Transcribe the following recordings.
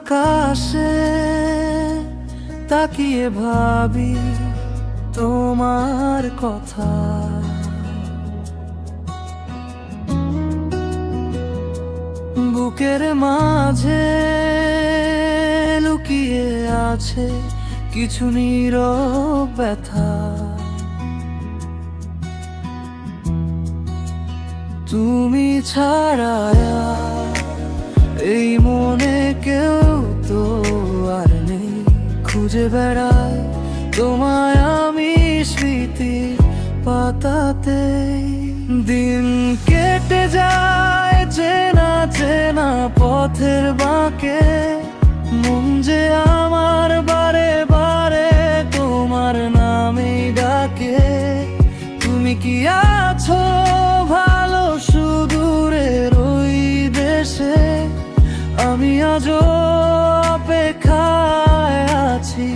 আকাশে তাকিয়ে ভাবি তোমার কথা। বুকের মাঝে লুকিয়ে আছে কিছু নীরব ব্যথা। তুমি ছাড়া এই মনে কেউ তো আর নেই। খুঁজে বেড়াই তোমায় আমি স্মৃতি পাতাতে। দিন কেটে যায় চেনা চেনা পথের বাঁকে। মন যে আমার বারে বারে তোমার নামেই ডাকে। তুমি কি আছো ভালো সুদূরের ওই দেশে? আমি আজও অপেক্ষায় আছি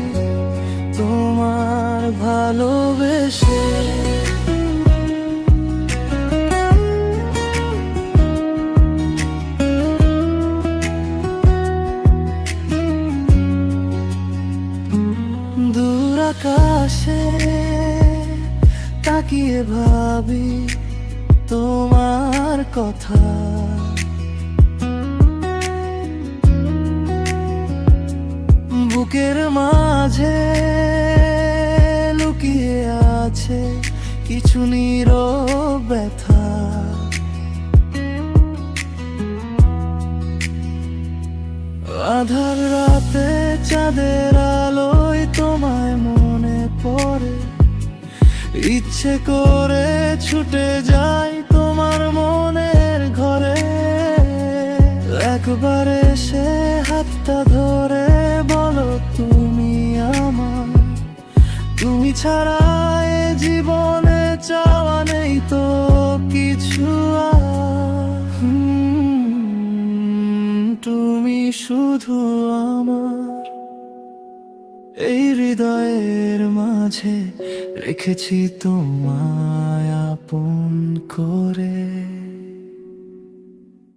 তোমার ভালোবেসে। দূর আকাশে তাকিয়ে ভাবি তোমার কথা। বুকের মাঝে লুকিয়ে আছে কিছু নীরব ব্যথা। আধার রাতে চাঁদের আলোয় তোমায় মনে পড়ে। ইচ্ছে করে ছুটে যাই তোমার মনের ঘরে। একবার এসে হাতটা ধরে বলো তুমি আমার। তুমি ছাড়া এ জীবনে চাওয়া নেই তো কিছু আর। তুমি শুধু আমার এই হৃদয়ের মাঝে রেখেছি তোমায় আপন করে।